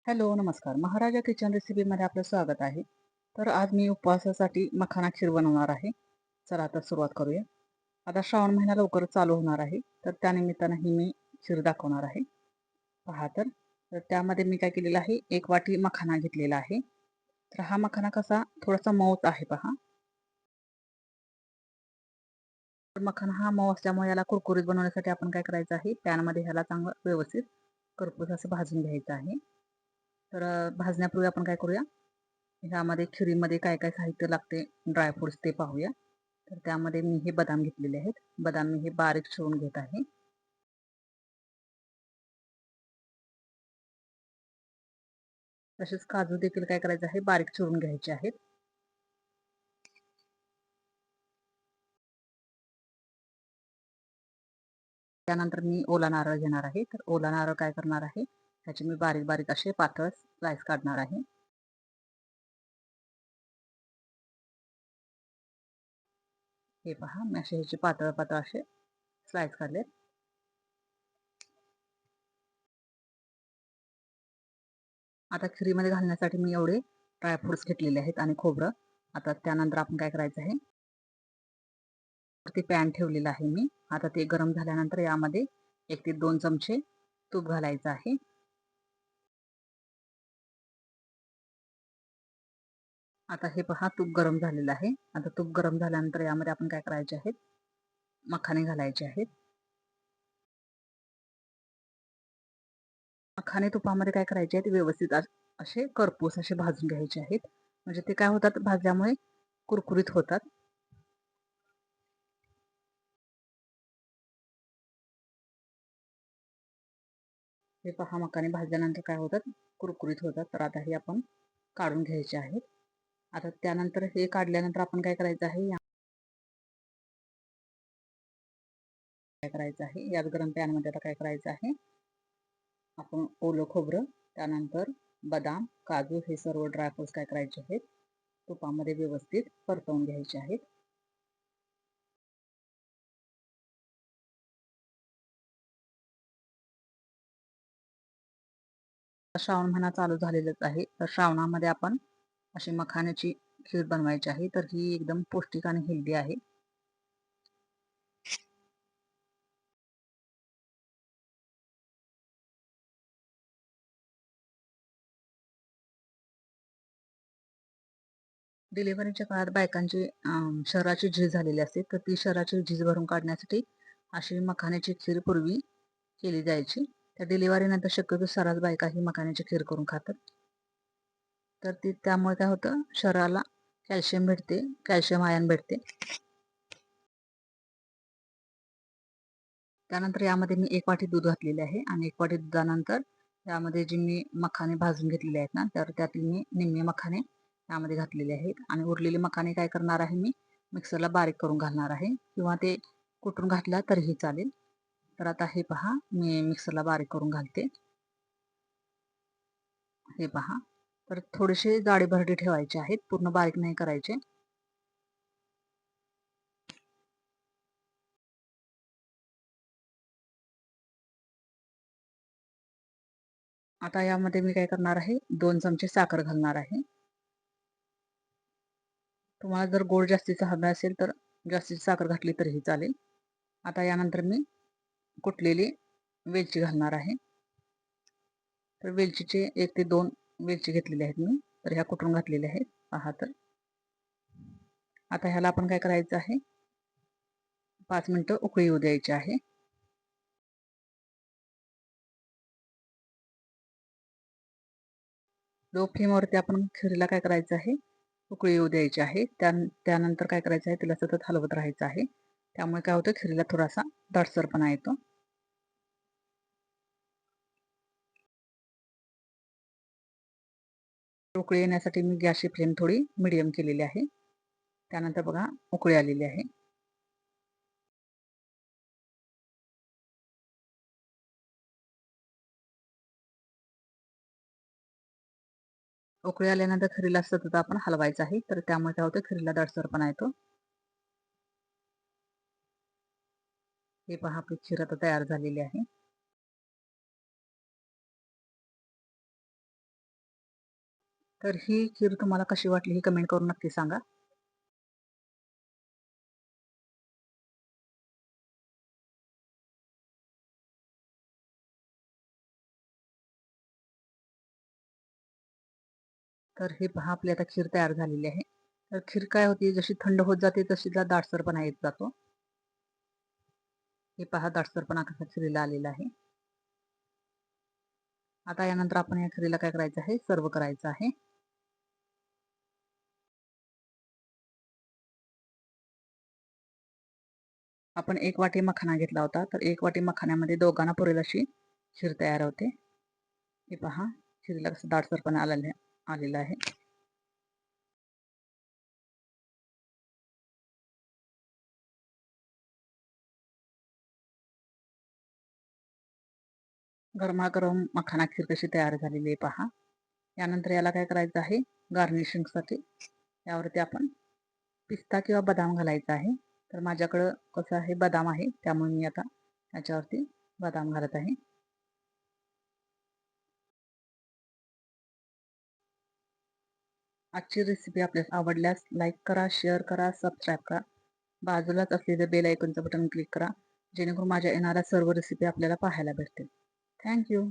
Hello, नमस्कार. महाराजा kitchen रेसिपीमध्ये आपलं स्वागत आहे. तर आज मी उपवासासाठी मखाना खीर बनवणार आहे. चला आता सुरुवात करूया. आता श्रावण महिना लवकरच चालू होणार आहे. तर त्यानिमित्तानं ही मी खीर दाखवणार आहे. पहा तर त्यामध्ये मी काय केलेलं आहे, 1 वाटी मखाना घेतलेला आहे. तर हा मखाना कसा थोडासा मऊच आहे पहा. तर मखाना हा मऊ असल्यामुळे याला कुरकुरीत बनवण्यासाठी आपण काय करायचं आहे, पॅनमध्ये ह्याला चांगलं व्यवस्थित खरपूस असं भाजून घ्यायचं आहे. तर भाजण्यापूर्वी आपण काय करूया, ह्यामध्ये खिरीमध्ये काय काय साहित्य लागते ड्रायफ्रुट्स ते पाहूया. तर त्यामध्ये मी हे बदाम घेतलेले आहेत. बदाम मी हे बारीक चिरून घेत आहे. तसेच काजू देखील काय करायचं आहे, बारीक चिरून घ्यायचे आहेत. त्यानंतर मी ओला नारळ घेणार आहे. तर ओला नारळ काय करणार आहे, त्याचे मी बारीक बारीक असे पातळ स्लाइस काढणार आहे. हे पहा, मी असे ह्याचे पातळ पातळ असे स्लाइस काढलेत. आता खिरीमध्ये घालण्यासाठी मी एवढे ड्रायफ्रुट्स घेतलेले आहेत आणि खोबरं. आता त्यानंतर आपण काय करायचं आहे, ते पॅन ठेवलेलं आहे मी. आता ते गरम झाल्यानंतर यामध्ये 1 ते 2 चमचे तूप घालायचं आहे. आता हे पहा, तूप गरम झालेलं आहे. आता तूप गरम झाल्यानंतर यामध्ये आपण काय करायचे आहेत, मखाने घालायचे आहेत. मखाने तुपामध्ये काय करायचे आहेत, व्यवस्थित असे करपूस असे भाजून घ्यायचे आहेत. म्हणजे ते काय होतात, भाजल्यामुळे कुरकुरीत होतात. हे पहा, मखाने भाजल्यानंतर काय होतात, कुरकुरीत होतात. तर आता हे आपण काढून घ्यायचे आहेत. आता त्यानंतर हे काढल्यानंतर आपण काय करायचं आहे, काय करायचं आहे, याच गरम पॅनमध्ये आता काय करायचं आहे, आपण ओलं खोबरं, त्यानंतर बदाम, काजू हे सर्व ड्रायफ्रुट्स काय करायचे आहेत, तुपामध्ये व्यवस्थित परतवून घ्यायचे आहेत. श्रावण महिना चालू झालेलाच आहे. तर श्रावणामध्ये आपण अशी मखाण्याची खीर बनवायची आहे. तर ही एकदम पौष्टिक आणि हेल्दी आहे. डिलिव्हरीच्या काळात बायकांची शरीराची झीज झालेली असते. तर ती शरीराची झीज भरून काढण्यासाठी अशी मखाण्याची खीर पूर्वी केली जायची. तर डिलिव्हरीनंतर शक्यतो सर्रास बायका ही मखाण्याची खीर करून खातात. तर ती त्यामुळे काय होतं, शरीराला कॅल्शियम भेटते, कॅल्शियम आयर्न भेटते. त्यानंतर यामध्ये मी 1 वाटी दूध घातलेले आहे आणि 1 वाटी दुधानंतर यामध्ये जी मी मखाने भाजून घेतलेले आहेत ना, तर त्यातील मी निम्मे मखाने यामध्ये घातलेले आहेत आणि उरलेले मखाने काय करणार आहे, मी मिक्सरला बारीक करून घालणार आहे किंवा ते कुटून घातला तरीही चालेल. तर आता हे पहा, मी मिक्सरला बारीक करून घालते. हे पहा, तर थोडेसे जाडे भरडे ठेवायचे आहेत, पूर्ण बारीक नाही करायचे. आता यामध्ये मी काय करणार आहे, 2 चमचे साखर घालणार आहे. तुम्हाला जर गोड जास्तीचा हवा असेल तर जास्तीची साखर घातली तरीही चालेल. आता यानंतर मी कुटलेली वेलची घालणार आहे. तर वेलचीचे 1 ते 2 वेलची घेतलेली आहेत मी. तर ह्या कुटून घातलेल्या आहेत. पहा तर. आता ह्याला आपण काय करायचं आहे, 5 मिनिटं उकळी येऊ द्यायची आहे. लो फ्लेमवरती आपण खीरीला काय करायचं आहे, उकळी येऊ द्यायची आहे. त्यानंतर काय करायचं आहे, तिला सतत हलवत राहायचं आहे. त्यामुळे काय होतं, खीरीला थोडासा दाटसरपणा येतो. उकळी येण्यासाठी मी गॅसची फ्लेम थोडी मीडियम केलेली आहे. त्यानंतर बघा, उकळी आलेली आहे. उकळी आल्यानंतर खीरीला सतत आपण हलवायचं आहे. तर त्यामुळे काय होतं, खीरीला दाटसरपणा येतो. हे पहा, आपली खीर आता तयार झालेली आहे. तर ही खीर तुम्हाला कशी वाटली ही कमेंट करून नक्की सांगा. तर हे पहा आपली आता खीर तयार झालेली आहे. तर खीर काय होती, जशी थंड होत जाते तशी तिला दाटसरपणा येत जातो. हे पहा दाटसरपणा कसा खिरीला आलेला आहे. आता यानंतर आपण या खिरीला काय करायचं आहे, सर्व करायचं आहे. आपण 1 वाटी मखाना घेतला होता, तर 1 वाटी मखान्यामध्ये दोघांना पुरेल अशी खीर तयार होते. हे पहा खिरीला कसं दाटसरपणा आलेला आहे. गरमागरम मखाना खीर कशी तयार झालेली आहे पहा. यानंतर याला काय करायचं आहे, गार्निशिंगसाठी यावरती आपण पिस्ता किंवा बदाम घालायचा आहे. तर माझ्याकडं कसं आहे, बदाम आहे, त्यामुळे मी आता याच्यावरती बदाम घालत आहे. आजची रेसिपी आपल्यास आवडल्यास लाईक करा, शेअर करा, सबस्क्राईब करा. बाजूलाच असलेले बेल आयकॉनचं बटन क्लिक करा, जेणेकरून माझ्या येणाऱ्या सर्व रेसिपी आपल्याला पाहायला भेटतील. Thank you.